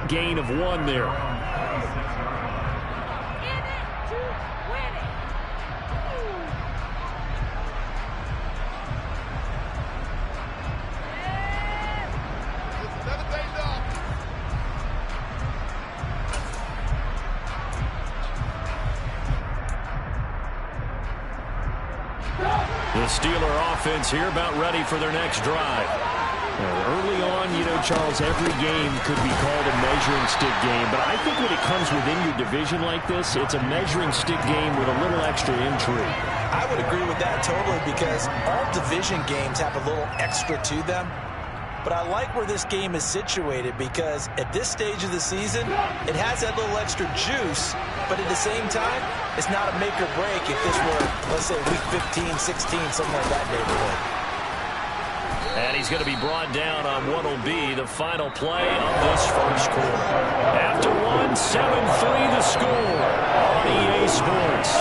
gain of 1 there. The Steeler offense here about ready for their next drive. Early on, you know, Charles, every game could be called a measuring stick game, but I think when it comes within your division like this, it's a measuring stick game with a little extra intrigue. I would agree with that totally, because all division games have a little extra to them. But I like where this game is situated, because at this stage of the season, it has that little extra juice, but at the same time, it's not a make or break if this were, let's say, week 15, 16, somewhere in that neighborhood. And he's going to be brought down on what will be the final play of this first quarter. After 1, 7-3 the score on EA Sports.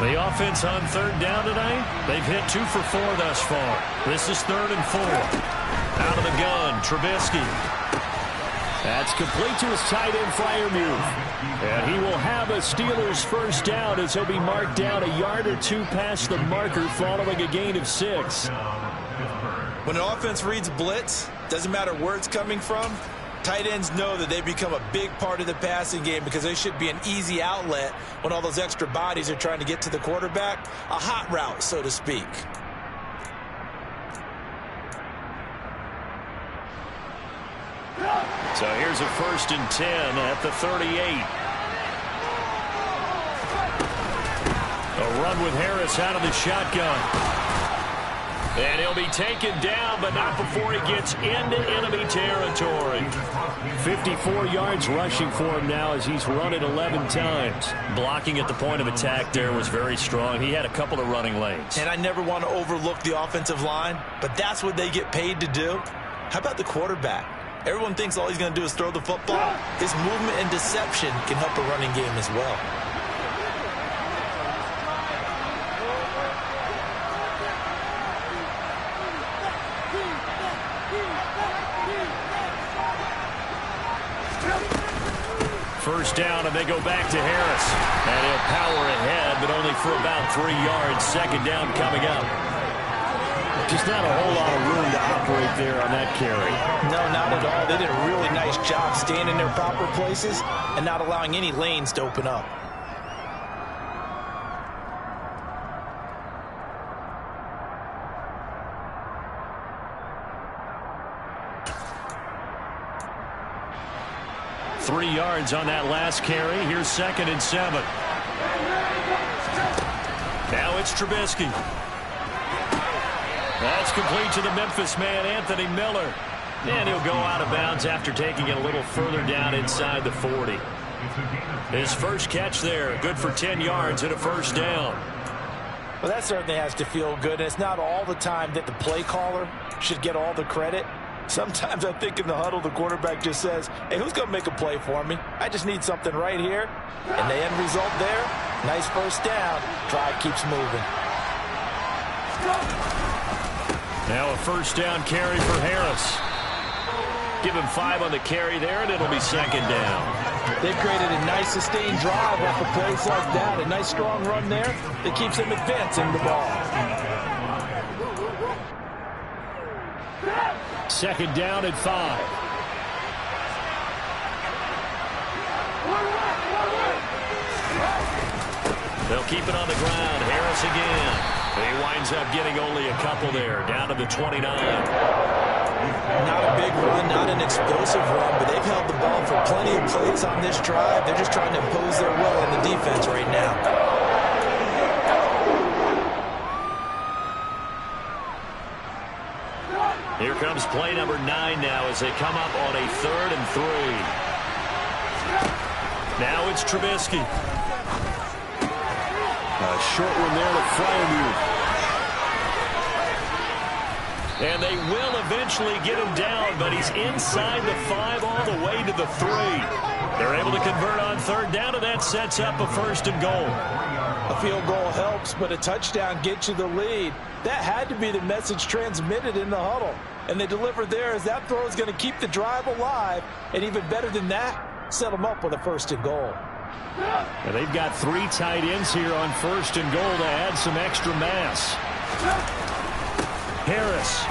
The offense on 3rd down tonight, they've hit 2 for 4 thus far. This is 3rd and 4. Out of the gun, Trubisky. That's complete to his tight end Freiermuth. And he will have a Steelers first down as he'll be marked down a yard or 2 past the marker following a gain of 6. When an offense reads blitz, doesn't matter where it's coming from, tight ends know that they become a big part of the passing game, because they should be an easy outlet when all those extra bodies are trying to get to the quarterback. A hot route, so to speak. So here's a 1st and 10 at the 38. A run with Harris out of the shotgun. And he'll be taken down, but not before he gets into enemy territory. 54 yards rushing for him now as he's run it 11 times. Blocking at the point of attack there was very strong. He had a couple of running lanes. And I never want to overlook the offensive line, but that's what they get paid to do. How about the quarterback? Everyone thinks all he's going to do is throw the football. His movement and deception can help a running game as well. First down, and they go back to Harris. And he'll power ahead, but only for about 3 yards. 2nd down coming up. Just not a whole lot of room to operate there on that carry. No, not at all. They did a really nice job staying in their proper places and not allowing any lanes to open up. Three yards on that last carry. Here's 2nd and 7. Now it's Trubisky. That's complete to the Memphis man, Anthony Miller. And he'll go out of bounds after taking it a little further down inside the 40. His first catch there, good for 10 yards and a 1st down. Well, that certainly has to feel good. And it's not all the time that the play caller should get all the credit. Sometimes I think in the huddle, the quarterback just says, hey, who's going to make a play for me? I just need something right here. And the end result there, nice 1st down. Drive keeps moving. Now a 1st down carry for Harris. Give him 5 on the carry there, and it'll be 2nd down. They've created a nice sustained drive off of plays like that. A nice strong run there that keeps them advancing the ball. 2nd down and 5. They'll keep it on the ground. Harris again. He winds up getting only a couple there, down to the 29. Not a big run, not an explosive run, but they've held the ball for plenty of plays on this drive. They're just trying to impose their will on the defense right now. Here comes play number 9 now as they come up on a 3rd and 3. Now it's Trubisky. A short one there to Freiermuth. And they will eventually get him down, but he's inside the 5 all the way to the 3. They're able to convert on third down, and that sets up a 1st and goal. A field goal helps, but a touchdown gets you the lead. That had to be the message transmitted in the huddle. And they delivered there as that throw is going to keep the drive alive. And even better than that, set them up with a 1st and goal. And they've got 3 tight ends here on 1st and goal to add some extra mass. Harris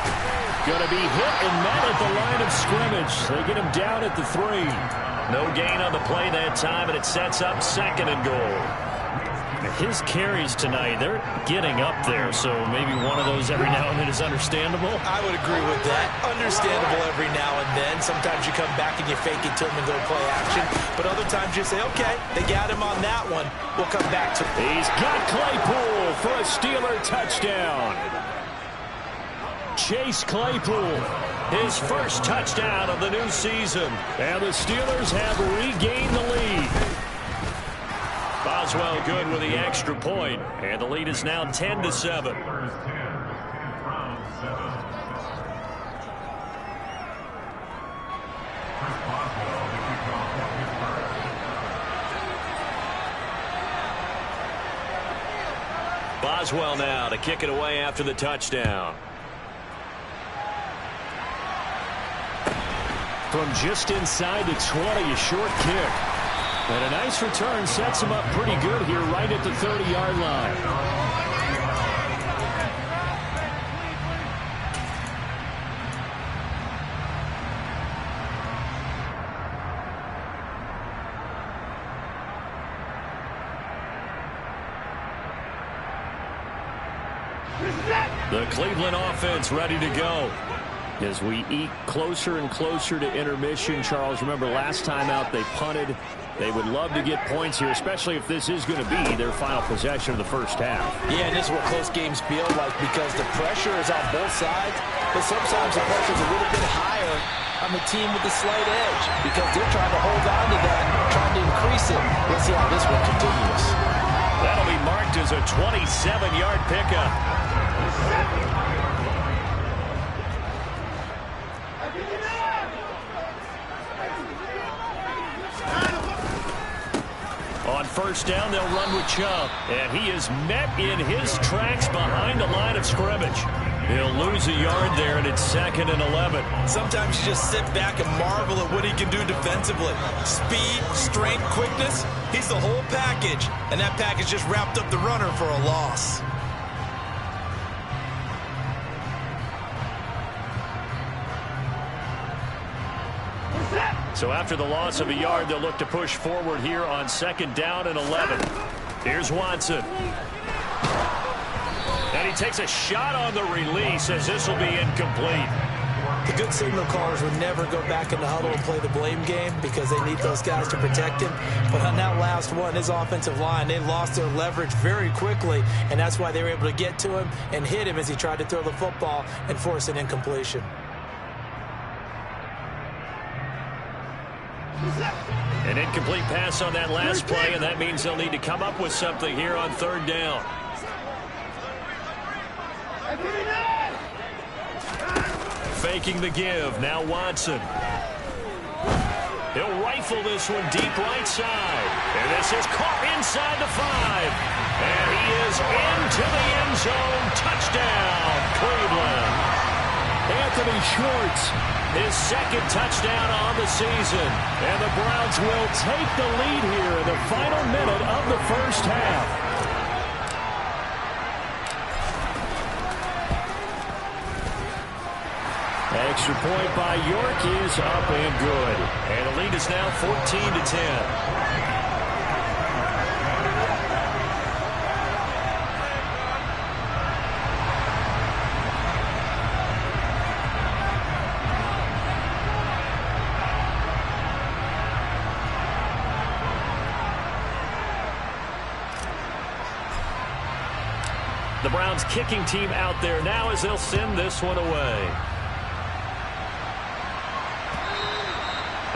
going to be hit and met at the line of scrimmage. They get him down at the 3. No gain on the play that time, and it sets up 2nd and goal. His carries tonight, they're getting up there, so maybe one of those every now and then is understandable. I would agree with that. Understandable every now and then. Sometimes you come back and you fake it to him and go play action. But other times you say, okay, they got him on that one. We'll come back to it. He's got Claypool for a Steeler touchdown. Chase Claypool, his 1st touchdown of the new season. And the Steelers have regained the lead. Boswell good with the extra point, and the lead is now 10-7. Boswell now to kick it away after the touchdown. From just inside the 20, a short kick. And a nice return sets him up pretty good here right at the 30-yard line. The Cleveland offense ready to go. As we eat closer and closer to intermission, Charles, remember last time out they punted. They would love to get points here, especially if this is going to be their final possession of the 1st half. Yeah, and this is what close games feel like because the pressure is on both sides, but sometimes the pressure is a little bit higher on the team with the slight edge because they're trying to hold on to that, trying to increase it. Let's see how this one continues. That'll be marked as a 27-yard pickup. On 1st down, they'll run with Chubb. And he is met in his tracks behind the line of scrimmage. He'll lose a yard there, and it's 2nd and 11. Sometimes you just sit back and marvel at what he can do defensively. Speed, strength, quickness, he's the whole package. And that package just wrapped up the runner for a loss. So after the loss of a yard, they'll look to push forward here on 2nd down and 11. Here's Watson. And he takes a shot on the release as this will be incomplete. The good signal callers would never go back in the huddle and play the blame game because they need those guys to protect him. But on that last one, his offensive line, they lost their leverage very quickly, and that's why they were able to get to him and hit him as he tried to throw the football and force an incompletion. An incomplete pass on that last play, and that means they'll need to come up with something here on 3rd down. Faking the give. Now Watson. He'll rifle this one deep right side. And this is caught inside the 5. And he is into the end zone. Touchdown, Cleveland. Anthony Schwartz, his 2nd touchdown on the season. And the Browns will take the lead here in the final minute of the 1st half. Extra point by York is up and good. And the lead is now 14-10. The Browns kicking team out there now as they'll send this one away.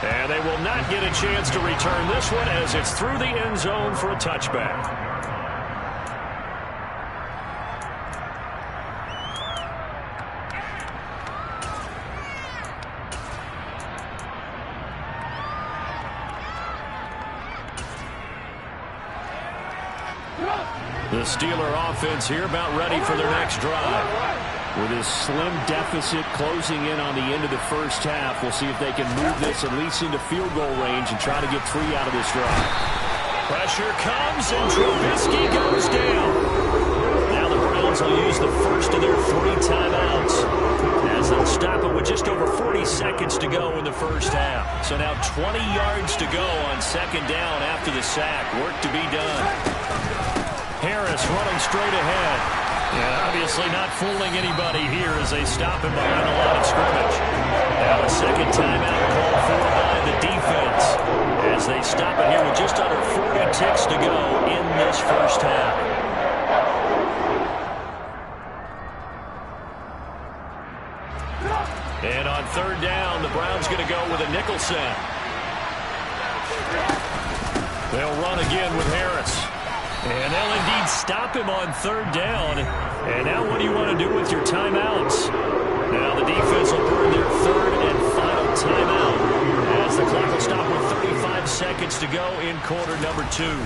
And they will not get a chance to return this one as it's through the end zone for a touchback. The Steeler offense here about ready for their next drive. With this slim deficit closing in on the end of the first half, we'll see if they can move this at least into field goal range and try to get 3 out of this drive. Pressure comes, and Trubisky goes down. Now the Browns will use the first of their 3 timeouts, as they'll stop it with just over 40 seconds to go in the first half. So now 20 yards to go on second down after the sack. Work to be done. Harris running straight ahead. Yeah, obviously not fooling anybody here as they stop him behind the line of scrimmage. Now a second timeout called for by the defense as they stop it here with just under 40 ticks to go in this first half. And on third down, the Browns going to go with a nickel set. They'll run again with Harris. And they'll indeed stop him on third down. And now what do you want to do with your timeouts? Now the defense will burn their third and final timeout as the clock will stop with 35 seconds to go in quarter number 2.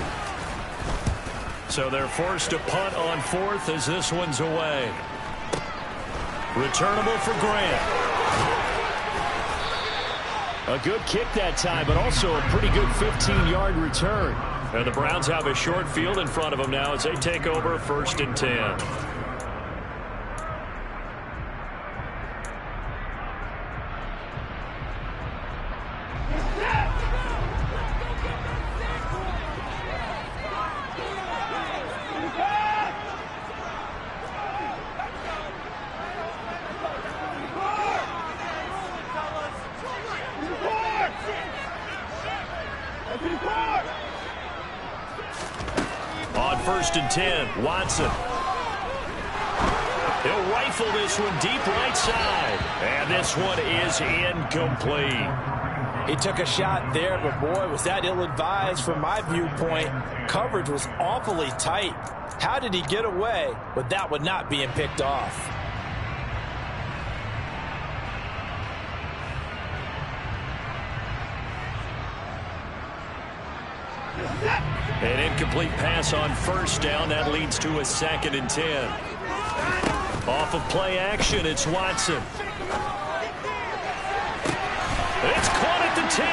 So they're forced to punt on fourth as this one's away. Returnable for Grant. A good kick that time, but also a pretty good 15-yard return. And the Browns have a short field in front of them now as they take over first and 10. On first and 10, Watson. He'll rifle this one deep right side. And this one is incomplete. He took a shot there, but boy, was that ill-advised from my viewpoint. Coverage was awfully tight. How did he get away with that one not being picked off? An incomplete pass on first down. That leads to a second and 10. Off of play action, it's Watson. It's caught at the 10.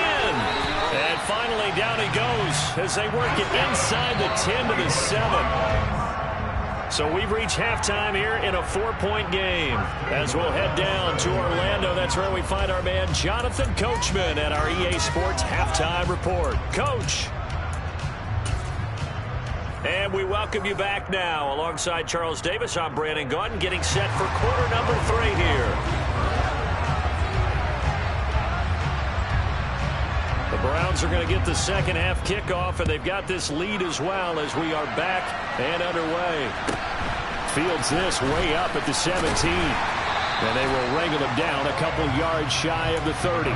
And finally down he goes as they work it inside the 10 to the 7. So we've reached halftime here in a 4-point game. As we'll head down to Orlando, that's where we find our man Jonathan Coachman at our EA Sports Halftime Report. Coach. And we welcome you back now. Alongside Charles Davis, I'm Brandon Gaudin, getting set for quarter number 3 here. The Browns are going to get the second half kickoff, and they've got this lead as well as we are back and underway. Fields this way up at the 17. And they will wrangle him down a couple yards shy of the 30.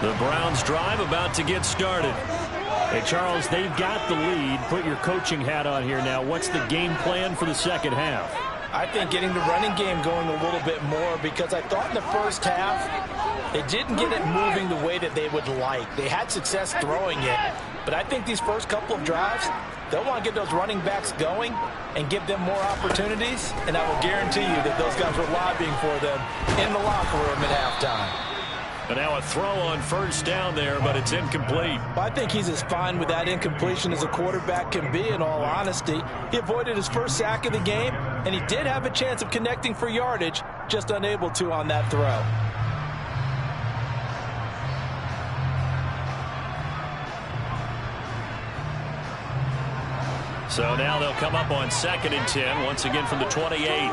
The Browns drive about to get started. Hey, Charles, they've got the lead. Put your coaching hat on here now. What's the game plan for the second half? I think getting the running game going a little bit more, because I thought in the first half they didn't get it moving the way that they would like. They had success throwing it, but I think these first couple of drives, they'll want to get those running backs going and give them more opportunities, and I will guarantee you that those guys were lobbying for them in the locker room at halftime. And now a throw on first down there, but it's incomplete. I think he's as fine with that incompletion as a quarterback can be, in all honesty. He avoided his first sack of the game, and he did have a chance of connecting for yardage, just unable to on that throw. So now they'll come up on second and 10, once again from the 28.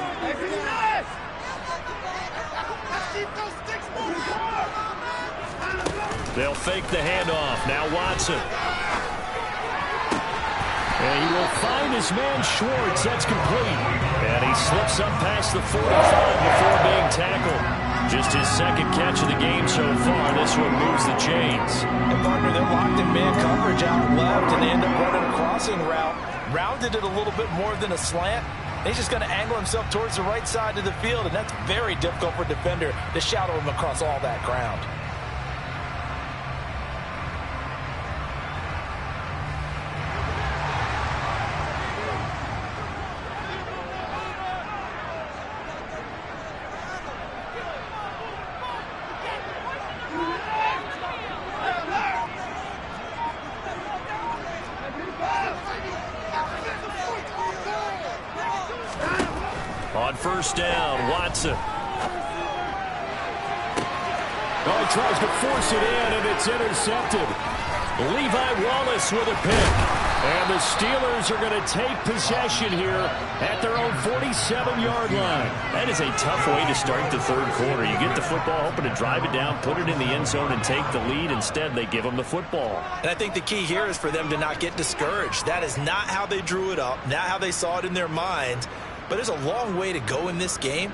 They'll fake the handoff. Now Watson. And he will find his man Schwartz. That's complete. And he slips up past the 45 before being tackled. Just his second catch of the game so far. This one moves the chains. And partner, they're locked in man coverage out left, and they end up running a crossing route. Rounded it a little bit more than a slant. He's just going to angle himself towards the right side of the field, and that's very difficult for a defender to shadow him across all that ground. On first down, Watson. Oh, he tries to force it in, and it's intercepted. Levi Wallace with a pick. And the Steelers are going to take possession here at their own 47-yard line. That is a tough way to start the third quarter. You get the football, hoping to drive it down, put it in the end zone, and take the lead. Instead, they give them the football. And I think the key here is for them to not get discouraged. That is not how they drew it up, not how they saw it in their minds. But there's a long way to go in this game.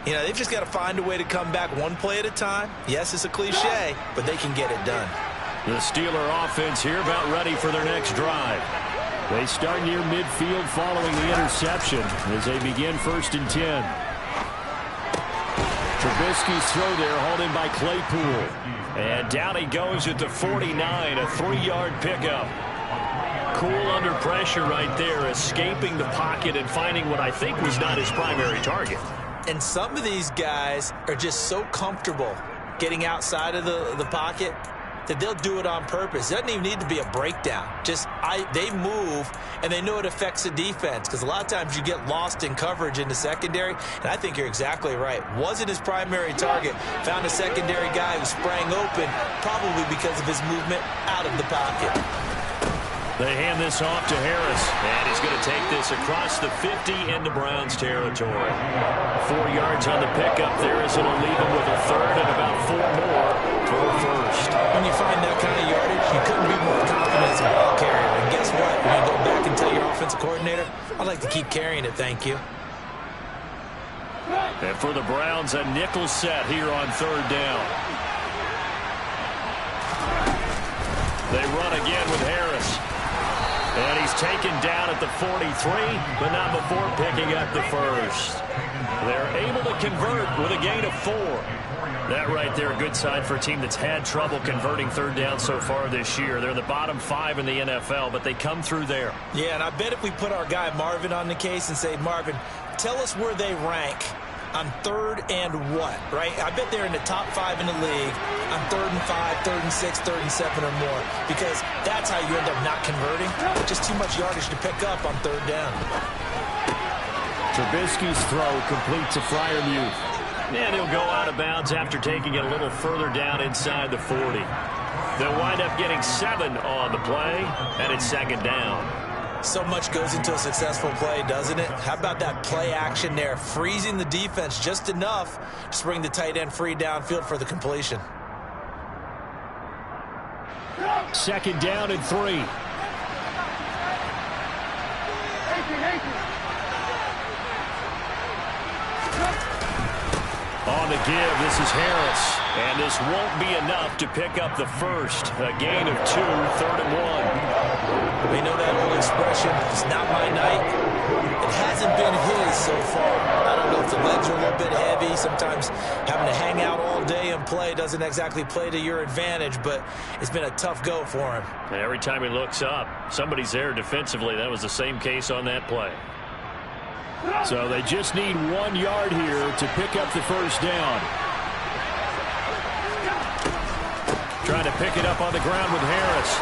You know, they've just got to find a way to come back one play at a time. Yes, it's a cliche, but they can get it done. The Steeler offense here about ready for their next drive. They start near midfield following the interception as they begin 1st and 10. Trubisky's throw there hauled in by Claypool. And down he goes at the 49, a 3-yard pickup. Cool under pressure right there, escaping the pocket and finding what I think was not his primary target. And some of these guys are just so comfortable getting outside of the pocket that they'll do it on purpose. It doesn't even need to be a breakdown. They move, and they know it affects the defense, because a lot of times you get lost in coverage in the secondary, and I think you're exactly right. Wasn't his primary target. Found a secondary guy who sprang open, probably because of his movement out of the pocket. They hand this off to Harris, and he's going to take this across the 50 into Browns territory. 4 yards on the pickup there, as it'll leave him with a third and about 4 more for a first. When you find that kind of yardage, you couldn't be more confident as a ball carrier. And guess what? When you go back and tell your offensive coordinator, I'd like to keep carrying it, thank you. And for the Browns, a nickel set here on 3rd down. They run again with Harris. And he's taken down at the 43, but not before picking up the first. They're able to convert with a gain of 4. That right there, a good sign for a team that's had trouble converting 3rd down so far this year. They're in the bottom 5 in the NFL, but they come through there. Yeah, and I bet if we put our guy Marvin on the case and say, Marvin, tell us where they rank on 3rd and what, right? I bet they're in the top 5 in the league on 3rd and 5, 3rd and 6, 3rd and 7 or more, because that's how you end up not converting. Just too much yardage to pick up on 3rd down. Trubisky's throw complete to Freiermuth. And he'll go out of bounds after taking it a little further down inside the 40. They'll wind up getting 7 on the play, and it's 2nd down. So much goes into a successful play, doesn't it? How about that play action there, freezing the defense just enough to bring the tight end free downfield for the completion. 2nd down and 3. On the give, this is Harris. And this won't be enough to pick up the first. A gain of 2, 3rd and 1. We know that old expression, it's not my night. It hasn't been his so far. I don't know if the legs are a little bit heavy. Sometimes having to hang out all day and play doesn't exactly play to your advantage, but it's been a tough go for him. And every time he looks up, somebody's there defensively. That was the same case on that play. So they just need 1 yard here to pick up the first down. Trying to pick it up on the ground with Harris.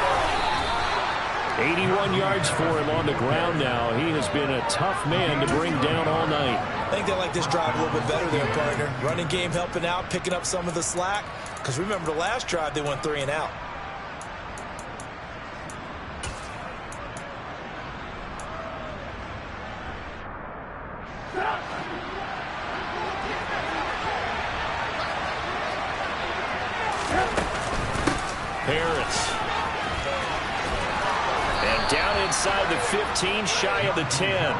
81 yards for him on the ground now. He has been a tough man to bring down all night. I think they like this drive a little bit better there, partner. Running game helping out, picking up some of the slack. Because remember the last drive, they went 3 and out. Harris. And down inside the 15, shy of the 10.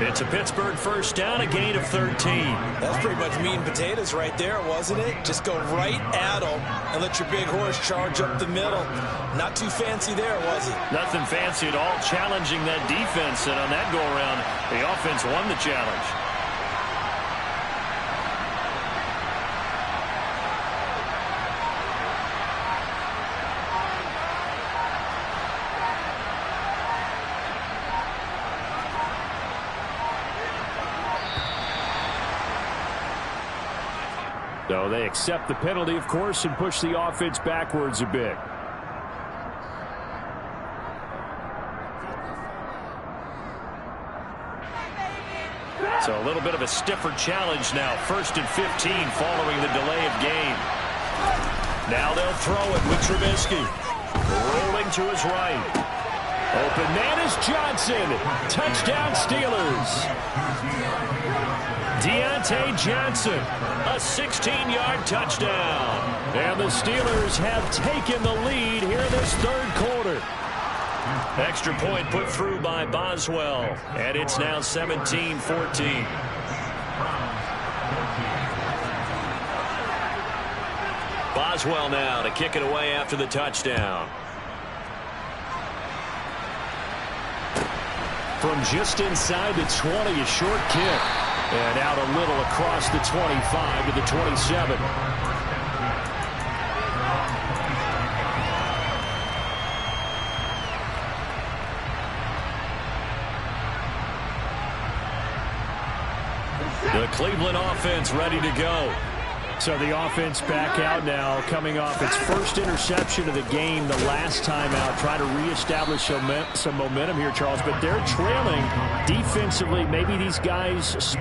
It's a Pittsburgh first down, a gain of 13. That's pretty much meat and potatoes right there, wasn't it? Just go right at them and let your big horse charge up the middle. Not too fancy there, was it? Nothing fancy at all, challenging that defense, and on that go-around, the offense won the challenge. So they accept the penalty, of course, and push the offense backwards a bit. So a little bit of a stiffer challenge now. 1st and 15 following the delay of game. Now they'll throw it with Trubisky. Rolling to his right. Open man is Johnson. Touchdown Steelers. Deontay Johnson, a 16-yard touchdown. And the Steelers have taken the lead here in this third quarter. Extra point put through by Boswell, and it's now 17-14. Boswell now to kick it away after the touchdown. From just inside the 20, a short kick. And out a little across the 25 to the 27. The Cleveland offense ready to go. So the offense back out now, coming off its first interception of the game the last time out, trying to reestablish some momentum here, Charles. But they're trailing defensively. Maybe these guys...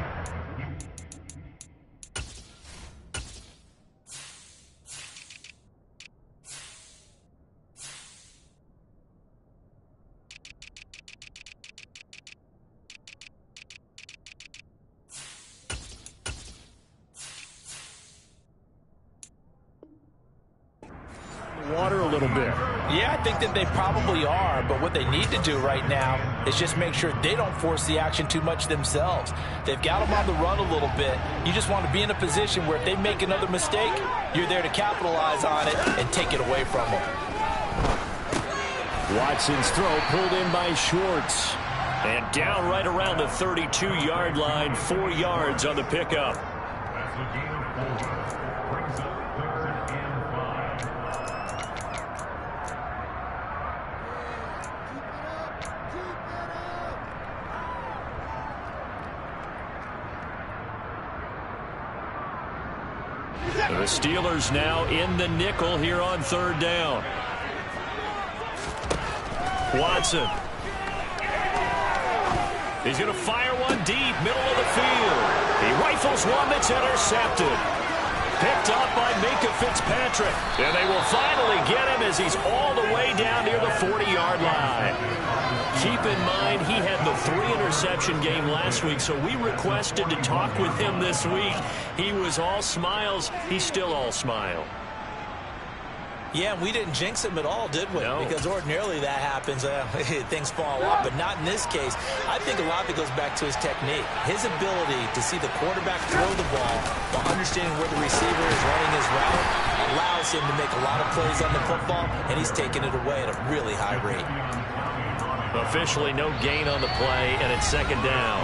water a little bit. Yeah, I think that they probably are, but what they need to do right now is just make sure they don't force the action too much themselves. They've got them on the run a little bit. You just want to be in a position where if they make another mistake, you're there to capitalize on it and take it away from them. Watson's throw pulled in by Schwartz. And down right around the 32-yard line, 4 yards on the pickup. The Steelers now in the nickel here on 3rd down. Watson. He's going to fire one deep, middle of the field. He rifles one that's intercepted. Picked up by Minka Fitzpatrick. And they will finally get him as he's all the way down near the 40-yard line. Keep in mind, he had the 3-interception game last week, so we requested to talk with him this week. He was all smiles. He's still all smile. Yeah, we didn't jinx him at all, did we? No. Because ordinarily that happens. Things fall off, but not in this case. I think a lot of it goes back to his technique. His ability to see the quarterback throw the ball while understanding where the receiver is running his route allows him to make a lot of plays on the football, and he's taking it away at a really high rate. Officially no gain on the play, and it's 2nd down.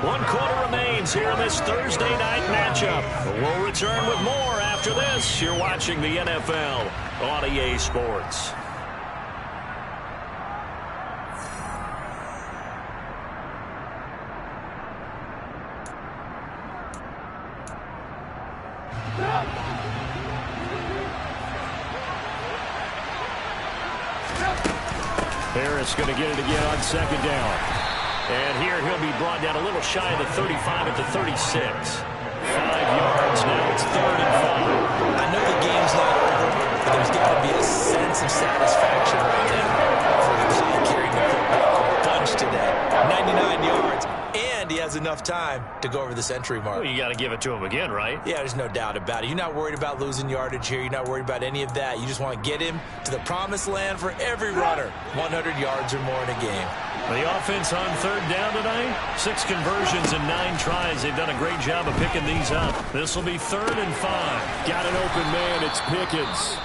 1 quarter remains here in this Thursday night matchup. We'll return with more after this. You're watching the NFL on EA Sports. Harris going to get it again on 2nd down. And here he'll be brought down a little shy of the 35 at the 36. 5 yards now. It's 3rd and 5. I know the game's not over, but there's got to be a sense of satisfaction right now for the guy carrying the football a bunch today. 99 yards, and he has enough time to go over the century mark. Well, you got to give it to him again, right? Yeah, there's no doubt about it. You're not worried about losing yardage here. You're not worried about any of that. You just want to get him to the promised land for every runner. 100 yards or more in a game. The offense on third down tonight, 6 conversions and 9 tries. They've done a great job of picking these up. This will be 3rd and 5. Got an open man. It's Pickens.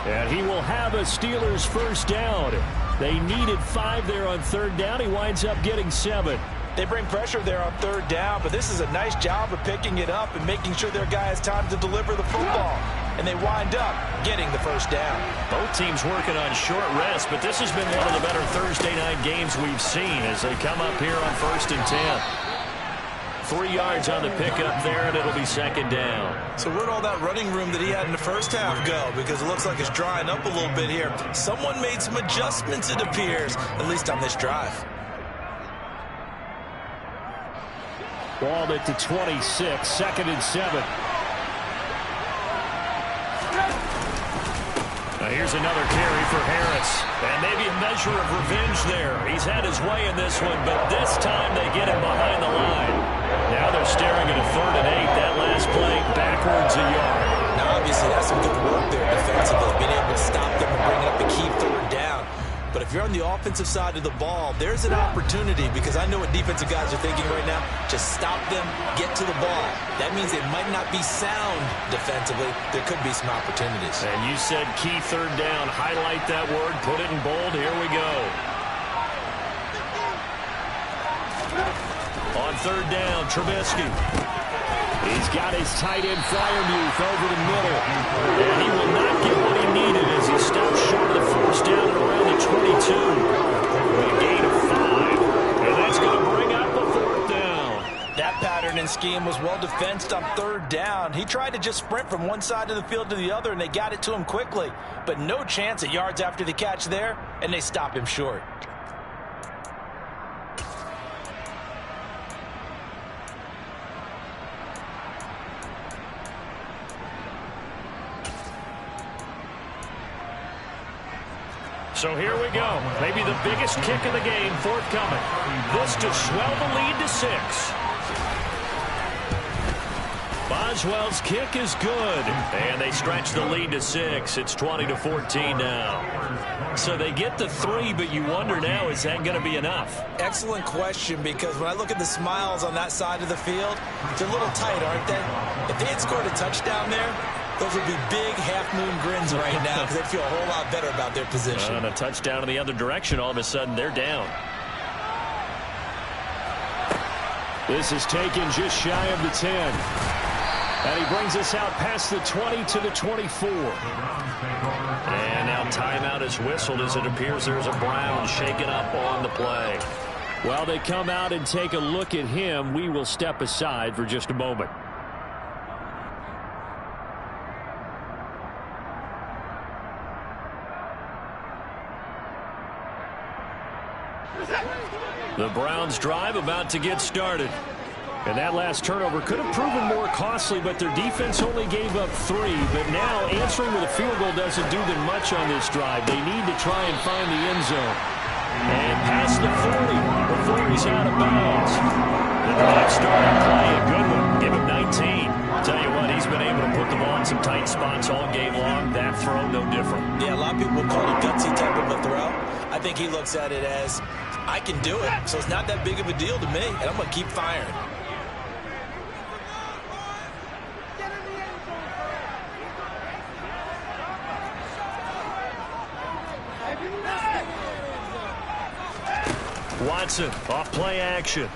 And he will have a Steelers first down. They needed 5 there on third down. He winds up getting 7. They bring pressure there on third down, but this is a nice job of picking it up and making sure their guy has time to deliver the football. And they wind up getting the first down. Both teams working on short rest, but this has been one of the better Thursday night games we've seen as they come up here on 1st and 10. 3 yards on the pickup there, and it'll be 2nd down. So where'd all that running room that he had in the first half go? Because it looks like it's drying up a little bit here. Someone made some adjustments, it appears, at least on this drive. Ball at the 26, 2nd and 7. Now here's another carry for Harris. And maybe a measure of revenge there. He's had his way in this one, but this time they get him behind the line. Now they're staring at a 3rd and 8. That last play backwards a yard. Now obviously that's some good work there defensively, being able to stop them and bringing up the key 3rd down. But if you're on the offensive side of the ball, there's an opportunity, because I know what defensive guys are thinking right now. Just stop them, get to the ball. That means they might not be sound defensively. There could be some opportunities. And you said key 3rd down. Highlight that word. Put it in bold. Here we go. On 3rd down, Trubisky. He's got his tight end Fryermuth over the middle. And he will not get what he needed as he stops short of the first down at around the 22. A gain of 5. And that's going to bring up a 4th down. That pattern and scheme was well defensed on 3rd down. He tried to just sprint from one side of the field to the other, and they got it to him quickly. But no chance at yards after the catch there, and they stop him short. So here we go. Maybe the biggest kick of the game forthcoming. This to swell the lead to 6. Boswell's kick is good. And they stretch the lead to 6. It's 20-14 now. So they get the 3, but you wonder now, is that going to be enough? Excellent question, because when I look at the smiles on that side of the field, they're a little tight, aren't they? If they had scored a touchdown there, those would be big half-moon grins right now, because they'd feel a whole lot better about their position. And a touchdown in the other direction, all of a sudden they're down. This is taken just shy of the 10. And he brings us out past the 20 to the 24. And now timeout is whistled as it appears there's a Brown shaken up on the play. While they come out and take a look at him, we will step aside for just a moment. The Browns drive about to get started. And that last turnover could have proven more costly, but their defense only gave up 3. But now answering with a field goal doesn't do them much on this drive. They need to try and find the end zone. And past the 40 before he's out of bounds. The drive starting play, a good one. Give him 19. Tell you what, he's been able to put the ball in some tight spots all game long. That throw, no different. Yeah, a lot of people call it a gutsy type of a throw. I think he looks at it as, I can do it, so it's not that big of a deal to me, and I'm going to keep firing. Watson, off play action.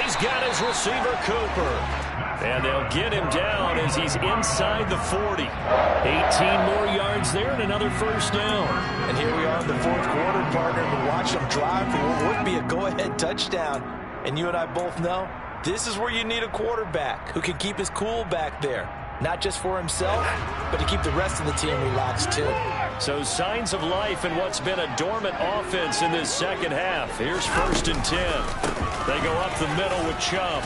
He's got his receiver, Cooper. And they'll get him down as he's inside the 40. 18 more yards there and another first down. And here we are in the 4th quarter, partner. We watch them drive for what would be a go-ahead touchdown. And you and I both know this is where you need a quarterback who can keep his cool back there. Not just for himself, but to keep the rest of the team relaxed too. So signs of life in what's been a dormant offense in this second half. Here's 1st and 10. They go up the middle with Chubb.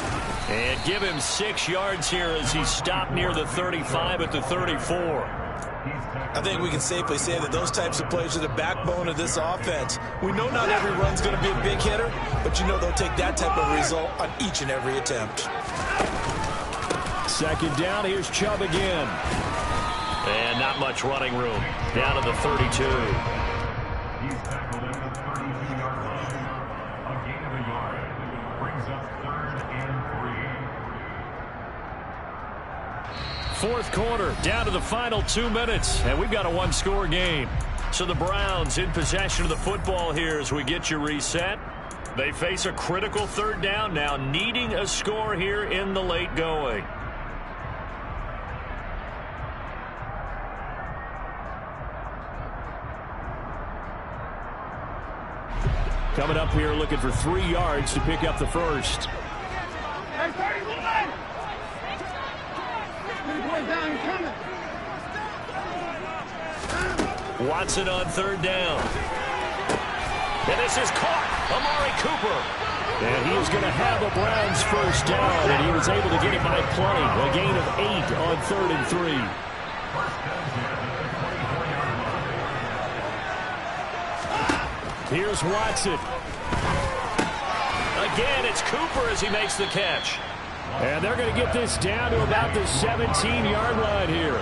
And give him 6 yards here as he's stopped near the 35 at the 34. I think we can safely say that those types of plays are the backbone of this offense. We know not every run's going to be a big hitter, but you know they'll take that type of result on each and every attempt. Second down, here's Chubb again. And not much running room. Down to the 32. He's tackled at the 32-yard line. A gain of a yard. Brings up 3rd and 3. Fourth quarter, down to the final 2 minutes, and we've got a one-score game. So the Browns in possession of the football here as we get you reset. They face a critical third down now, needing a score here in the late going. Coming up here looking for 3 yards to pick up the first. Watson on third down. And this is caught. Amari Cooper. And he is going to have a Browns first down, and he was able to get it by plenty. A gain of 8 on 3rd and 3. Here's Watson. Again, it's Cooper as he makes the catch. And they're going to get this down to about the 17-yard line here.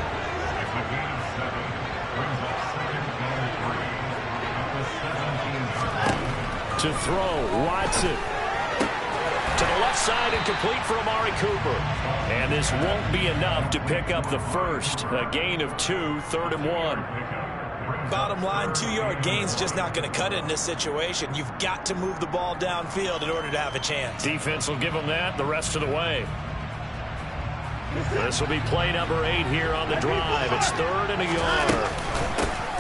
To throw, Watson. To the left side and complete for Amari Cooper. And this won't be enough to pick up the first. A gain of 2, 3rd and 1. Bottom line, 2-yard gain's just not going to cut it in this situation. You've got to move the ball downfield in order to have a chance. Defense will give them that the rest of the way. This will be play number 8 here on the drive. It's 3rd and a yard.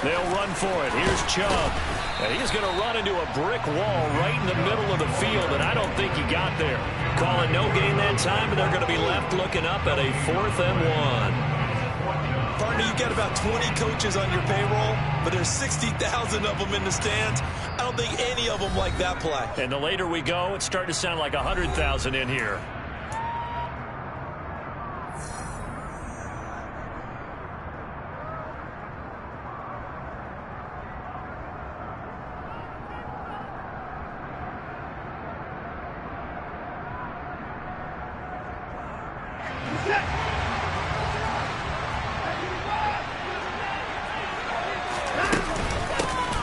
They'll run for it. Here's Chubb. And he's going to run into a brick wall right in the middle of the field, and I don't think he got there. Calling no gain that time, and they're going to be left looking up at a 4th and 1. Partner, you've got about 20 coaches on your payroll, but there's 60,000 of them in the stands. I don't think any of them like that play. And the later we go, it's starting to sound like 100,000 in here.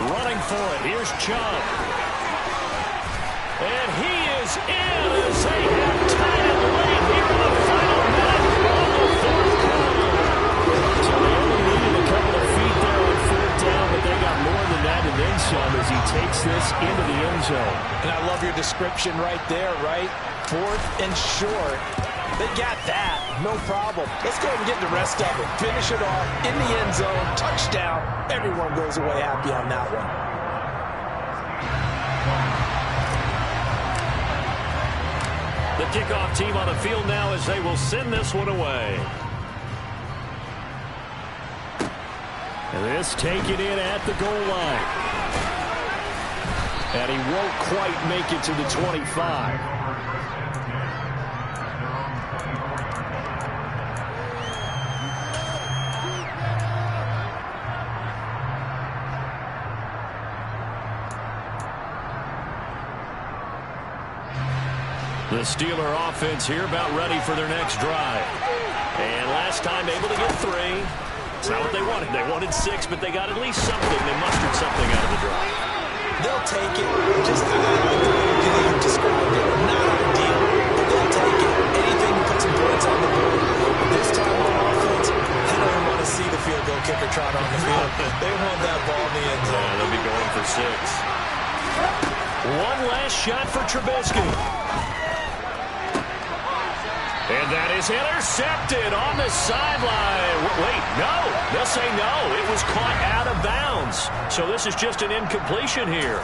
Running for it. Here's Chubb. And he is in as they have tied it late here in the final minute of the fourth quarter. So they only needed a couple of feet there on 4th down, but they got more than that and then some as he takes this into the end zone. And I love your description right there, right? 4th and short. They got that. No problem. Let's go ahead and get the rest of it. Finish it off in the end zone. Touchdown. Everyone goes away happy on that one. The kickoff team on the field now as they will send this one away. And this taken in at the goal line. And he won't quite make it to the 25. The Steeler offense here about ready for their next drive. And last time able to get 3. It's not what they wanted. They wanted 6, but they got at least something. They mustered something out of the drive. They'll take it. Just I like the way you described it. Not ideal, but they'll take it. Anything to put some points on the board. But this time on offense, they don't want to see the field goal kicker trot on the field. They want that ball in the end zone. Yeah, they'll be going for 6. One last shot for Trubisky. And that is intercepted on the sideline. Wait, no. They'll say no. It was caught out of bounds. So this is just an incompletion here.